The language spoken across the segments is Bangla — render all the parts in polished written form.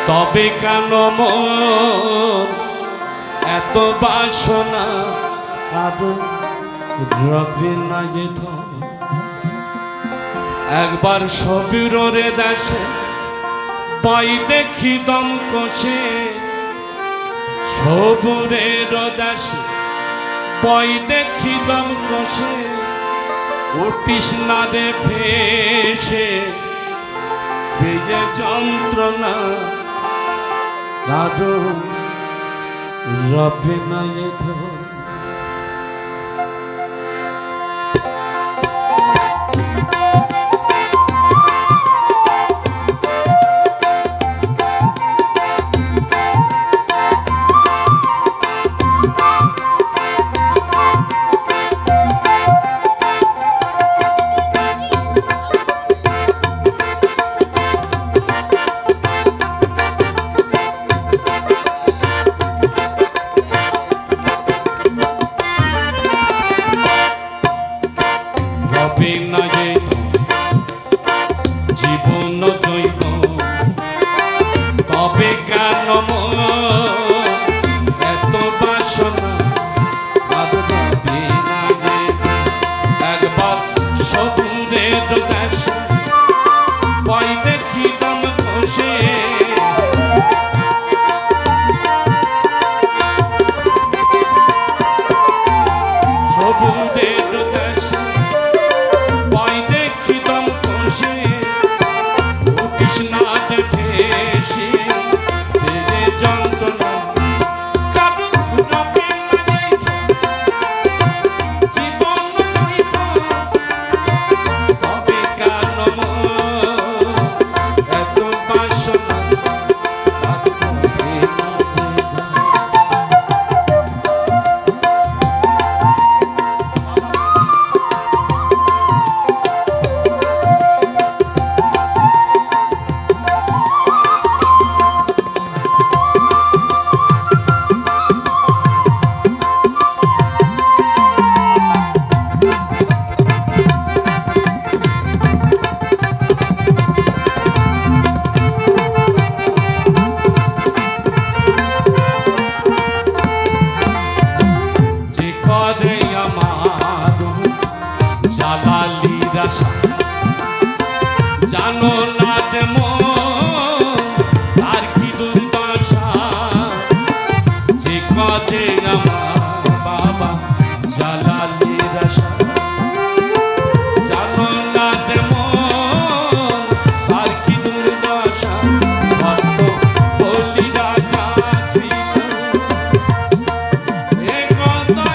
তবে কেন মন এত বাসনা কাঁদো রবে না যেত একবার সবিরে দেশে পাই দেখি দম কষে সবুরের দেশে পাই দেখি দম কষে উঠিস না রে ফেসে ভেজে যন্ত্রণা কাঁদো রবে না যেত জীবন জৈব তবে কেন এত বাসনা কাঁদবে না যে একবার সবুরের দেশে পাই দেখি দম কষে সবুরের দেশে পাই দেখি দম কষে কৃষ্ণাতে ভেসে তেরে যন্ত্রণা কাঁদো রবে না যেত জীবন জৈব তবে কেন এত বাসনা কাঁদবে না জানো না যে আর কি দুর্দশা যে কাজে আমার বাবা জালালির আশা জানো না যে আর কি দুর্দশা কত বলি রাজা ছিল এ কথা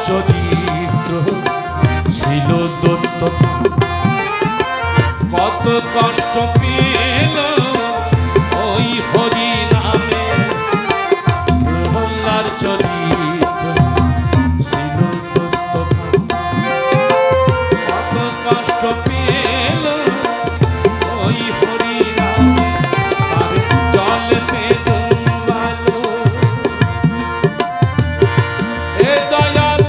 চরিত্র ছিল দত্ত কত কষ্ট পেল ওই হরি নামে প্রহ্লার চরিত ছিল তত্ত্বভাব। কত কষ্ট পেল ওই হরি নামে তার জলতে ডুবালো। এ দয়াল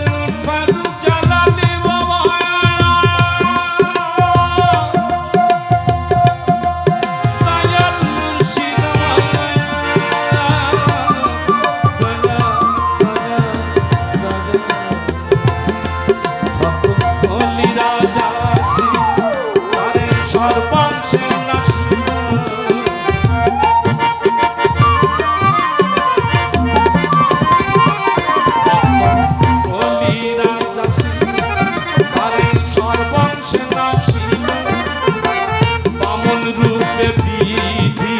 ফারুক জালালি বাবা দয়াল মুর্শিদ হলি রাজা তারে সর্বাংশে নাশিল। হলি রাজা তারে সর্বাংশে নাশিল। বামন রূপে বিধি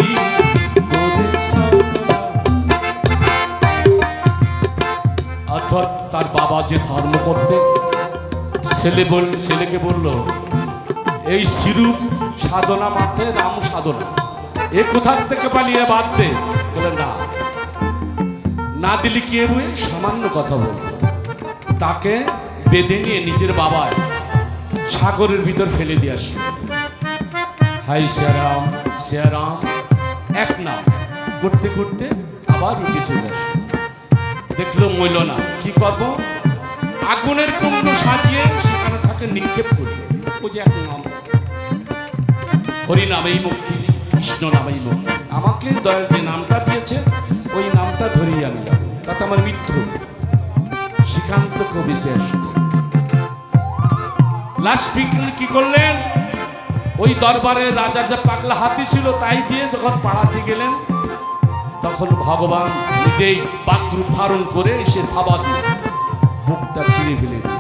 করে সাধনা। অর্থাৎ তার বাবা যে ধর্ম করতেন, ছেলেকে বলল এই শিরূপ সাধনা মাত্রে রাম সাধনা, এ কোথার থেকে পালিয়ে বাদ দে। বলে না দিলে কি হবে, সামান্য কথা বল। তাকে বেঁধে নিয়ে নিজের বাবায় সাগরের ভিতর ফেলে দিয়ে আসে। হাই শ্যারাম শ্যারাম এক নাম করতে করতে আবার উঠে চলে আসে। দেখলো মইল না, কি করবো, আগুনের কুণ্ড সাজিয়ে সেখানে তাকে নিক্ষেপ করি। ও যে এক নাম, হরি নামেই মুক্তি, কৃষ্ণ নামেই মুক্তি। আমাকে দয়াল যে নামটা দিয়েছে ওই নামটা ধরেই আমি যাবো, তাতে আমার মৃত্যু। শ্রীকান্ত কবি শেষ লাস্ট কি করলেন, ওই দরবারে রাজার যে পাগলা হাতি ছিল তাই দিয়ে যখন পাড়াতে গেলেন, তখন ভগবান নিজেই পাত্রূপ ধারণ করে সে থাবা দিয়ে বুকটা ছিঁড়ে ফেলে দিল।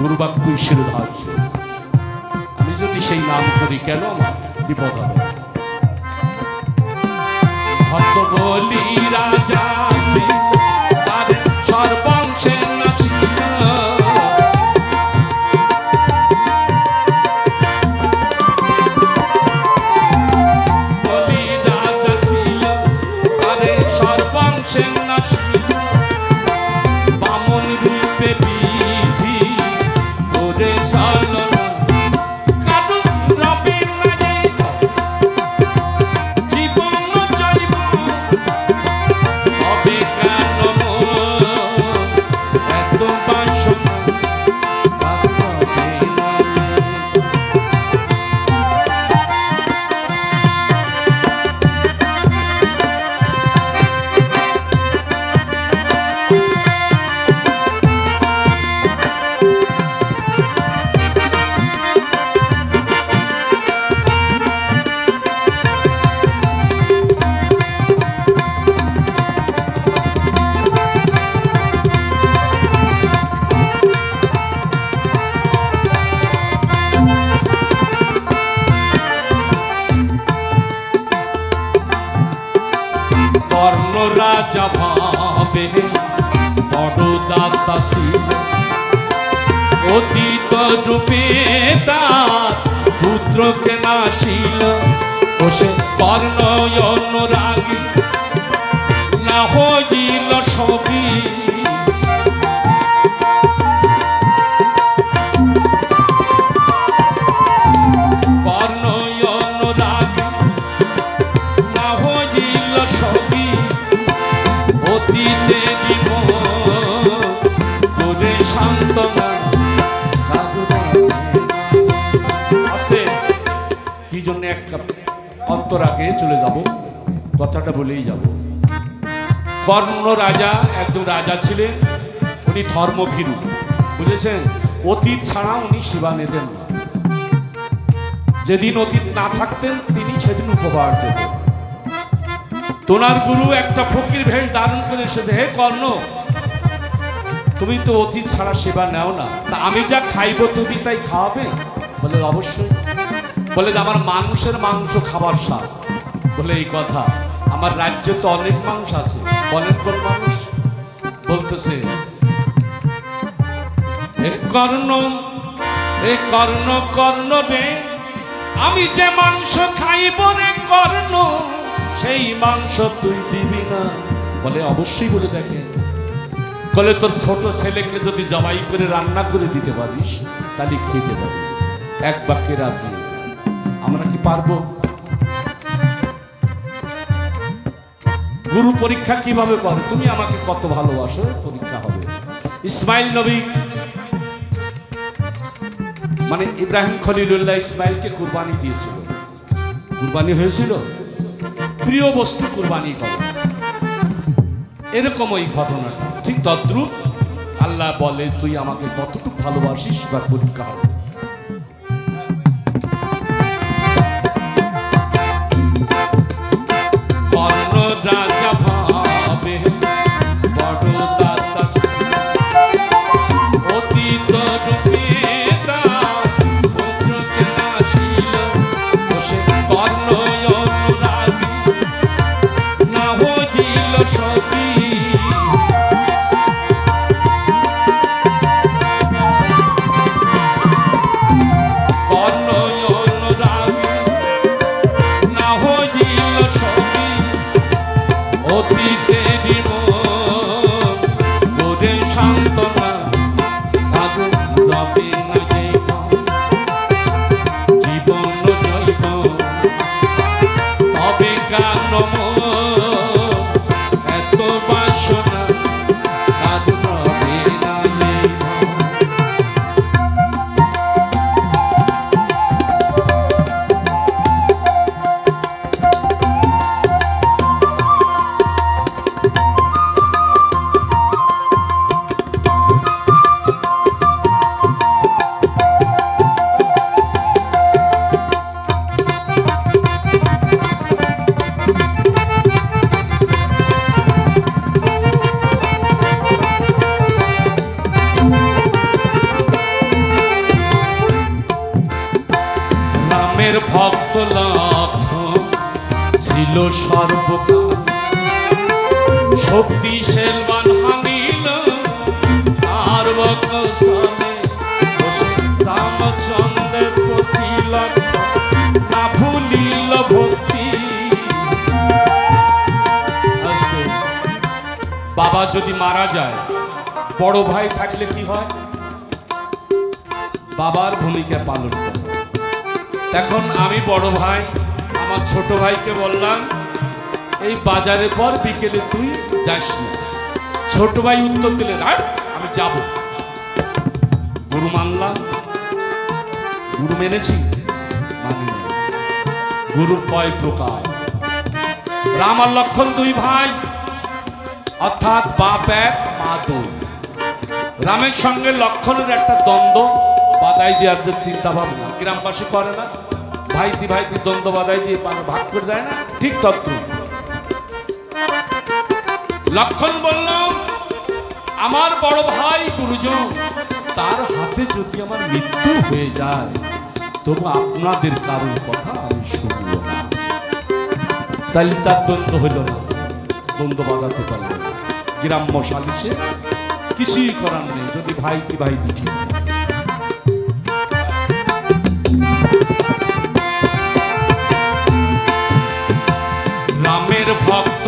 গুরুবাক্য ঈশ্বরের ধার্য, আমি যদি সেই নাম করি কেন আমার বিপদ হবে। ভক্ত বলি রাজা তার সর্বাংশে নাশিল। বলি রাজা ছিল তার সর্বাংশে নাশিল। বামন রূপে বিধি করে সাধনা। কাদু রবে নাই জীবন জৈব হবে কেন এত বাসনা কাদু রবে নাই। কর্ণ রাজা ভাবে বড় দাতা ছিল। অতীত রূপে তার পুত্রকে নাশিল। ও সে কর্ণ অনুরাগী না হইল সবই। কর্ণ অনুরাগী না হইল সবই। অতীতে জীবন করে সান্ত্বনা। আস্তে কি জন্য একটা অন্তর আগে চলে যাব, কথাটা বলেই যাব। কর্ণ রাজা একজন রাজা ছিলেন, উনি ধর্মভীরু, বুঝেছেন। অতীত ছাড়া উনি সেবা নিতেন না। যেদিন অতীত না থাকতেন তিনি সেদিন উপহার দেবেন। তোনার গুরু একটা ফকির ভেষ ধারণ করে এসেছে, হে কর্ণ তুমি তো অতীত ছাড়া সেবা নেও না, তা আমি যা খাইব তুমি তাই খাওয়াবে? বলে অবশ্যই। বলে যে আমার মানুষের মাংস খাবার স্বাদ। বলে এই কথা, আমার রাজ্যে তো অনেক মানুষ আছে। বলেন কোন মানুষ? বলতেছে কর্ণ এ কর্ণ কর্ণ রে, আমি যে মাংস খাইব রে কর্ণ, সেই মাংস তুই দিবি না। বলে অবশ্যই বলে দেখেন। বলে তোর ছোট ছেলেকে যদি জবাই করে রান্না করে দিতে পারিস তাহলে খেতে পারবি। এক বাক্যে রাজি। আমরা কি পারবো? গুরু পরীক্ষা কিভাবে করে? তুমি আমাকে কত ভালোবাসো, পরীক্ষা হবে। ইসমাইল নবী মানে ইব্রাহিম খলিলুল্লাহ ইসমাইলকে কুরবানি দিয়েছিল। কুরবানি হয়েছিল, প্রিয় বস্তু কুরবানি করে। এরকম ওই ঘটনাটা ঠিক তদ্রুপ আল্লাহ বলে তুই আমাকে কতটুকু ভালোবাসিস তার পরীক্ষা হবে। কর্ণ রাজা ভাবে বড় দাতা অতীত রূপে তার পুত্রকে নাশিল, বসে কর্ণ অনুরাগী না হইল সতী। কর্ণ অনুরাগী না হইল সতী, অতীতেরই মন করে সান্ত্বনা সাধু রবে না জীবন জৈব তবে কেন এত বাসনা সাধু রবে না। রামের ভক্ত লক্ষণ ছিল সর্বকাল, শক্তিশালবান হানিল আর বক্ষস্থলে, রামচন্দ্রের প্রতি লক্ষ্য না ভুলিল ভক্তি। বাবা যদি মারা যায়, বড় ভাই থাকলে কি হয়? বাবার ভূমিকা পালন করে। এখন আমি বড় ভাই আমার ছোট ভাইকে বললাম এই বাজারের পর বিকেলে তুই যাস না। ছোট ভাই উত্তর দিলে আমি যাব। গুরু মানলাম, গুরু মেনেছি, মানি না। গুরুর কয় প্রকার। রাম আর লক্ষণ দুই ভাই, অর্থাৎ বাপ এক মা দুই। রামের সঙ্গে লক্ষণের একটা দ্বন্দ্ব বাদাই দেওয়ার যে চিন্তা ভাবনা গ্রামবাসী করে না, ভাইতি ভাইতি দ্বন্দ্ব বাদাই দিয়ে ভাগ করে দেয় না, ঠিক তত্ত্ব। লক্ষণ বলল আমার বড় ভাই গুরুজন, তার হাতে যদি আমার মৃত্যু হয়ে যায় তবু আপনাদের কারোর কথা আমি শুনব না। তাহলে তার দ্বন্দ্ব হইল না, দ্বন্দ্ব বাঁধাতে পারল না। গ্রাম্য সালিশে কিছুই করার নেই যদি ভাইতি ভাইতি ঠিক। রামের ভক্ত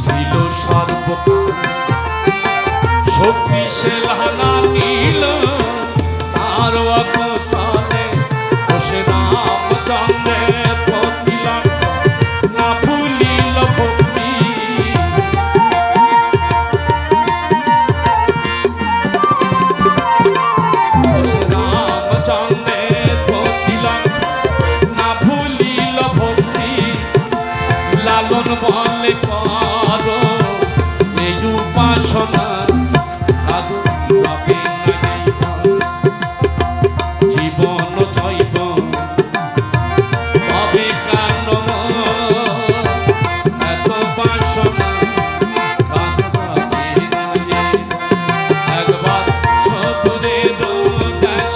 ছিল সর্বকাল, শক্তিশাল হানা নীল তার অবস্থানে, বসে রামচন্দ্রের প্রতি লক্ষ্য না ভুলিল ভক্তি। বসে রামচন্দ্রের প্রতি লক্ষ্য না ভুলিল ভক্তি। লালন বলে করো এই উপাসনা সাধু রবে না জীবন জৈব তবে কেন এত বাসনা সাধু রবে না। একবার সদুরের দেশ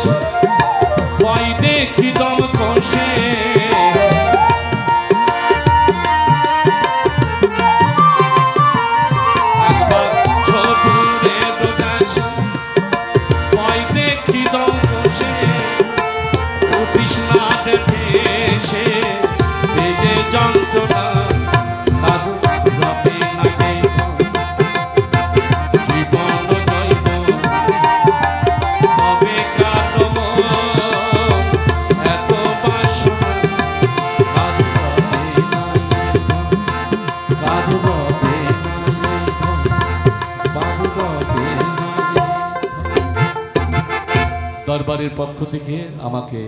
ভয় দেখি দম কষে, দরবারের পক্ষ থেকে আমাকে